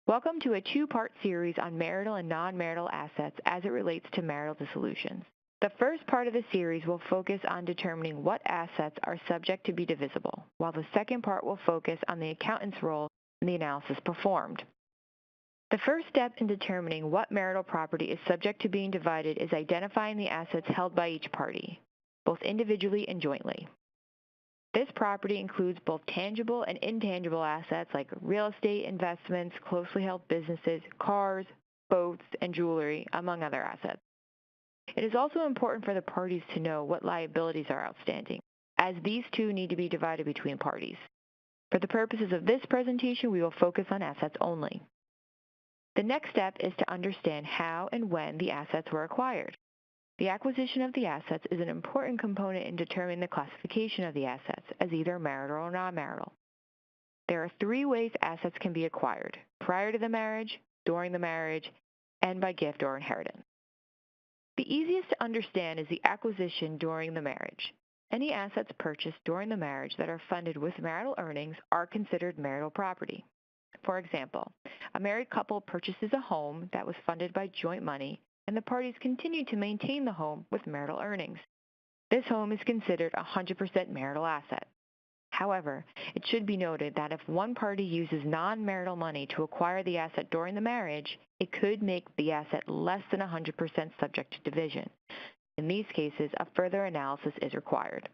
Welcome to a two-part series on marital and non-marital assets as it relates to marital dissolutions. The first part of the series will focus on determining what assets are subject to be divisible, while the second part will focus on the accountant's role in the analysis performed. The first step in determining what marital property is subject to being divided is identifying the assets held by each party, both individually and jointly. This property includes both tangible and intangible assets like real estate investments, closely held businesses, cars, boats, and jewelry, among other assets. It is also important for the parties to know what liabilities are outstanding, as these two need to be divided between parties. For the purposes of this presentation, we will focus on assets only. The next step is to understand how and when the assets were acquired. The acquisition of the assets is an important component in determining the classification of the assets as either marital or non-marital. There are three ways assets can be acquired: prior to the marriage, during the marriage, and by gift or inheritance. The easiest to understand is the acquisition during the marriage. Any assets purchased during the marriage that are funded with marital earnings are considered marital property. For example, a married couple purchases a home that was funded by joint money, and the parties continue to maintain the home with marital earnings. This home is considered a 100% marital asset. However, it should be noted that if one party uses non-marital money to acquire the asset during the marriage, it could make the asset less than 100% subject to division. In these cases, a further analysis is required.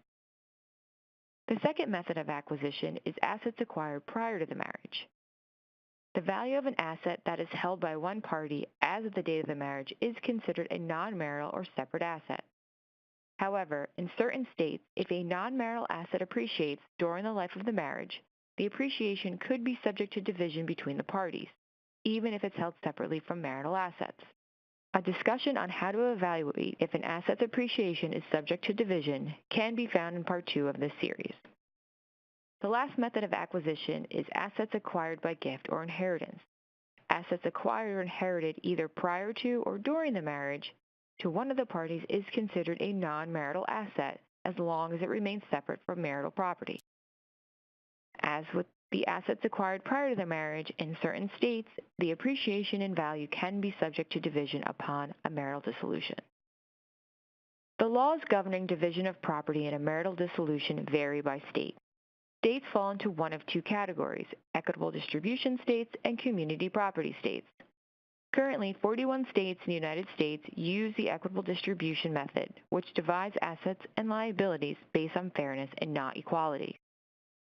The second method of acquisition is assets acquired prior to the marriage. The value of an asset that is held by one party as of the date of the marriage is considered a non-marital or separate asset. However, in certain states, if a non-marital asset appreciates during the life of the marriage, the appreciation could be subject to division between the parties, even if it's held separately from marital assets. A discussion on how to evaluate if an asset's appreciation is subject to division can be found in Part 2 of this series. The last method of acquisition is assets acquired by gift or inheritance. Assets acquired or inherited either prior to or during the marriage to one of the parties is considered a non-marital asset as long as it remains separate from marital property. As with the assets acquired prior to the marriage, in certain states, the appreciation in value can be subject to division upon a marital dissolution. The laws governing division of property in a marital dissolution vary by state. States fall into one of two categories: equitable distribution states and community property states. Currently, 41 states in the United States use the equitable distribution method, which divides assets and liabilities based on fairness and not equality.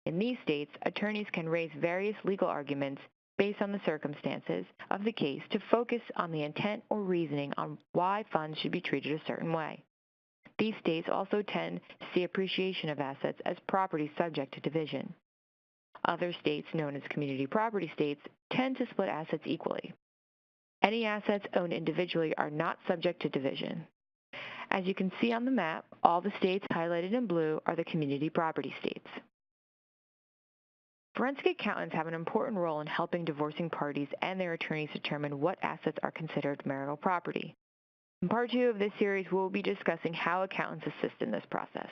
In these states, attorneys can raise various legal arguments based on the circumstances of the case to focus on the intent or reasoning on why funds should be treated a certain way. These states also tend to see appreciation of assets as property subject to division. Other states, known as community property states, tend to split assets equally. Any assets owned individually are not subject to division. As you can see on the map, all the states highlighted in blue are the community property states. Forensic accountants have an important role in helping divorcing parties and their attorneys determine what assets are considered marital property. In Part 2 of this series, we will be discussing how accountants assist in this process.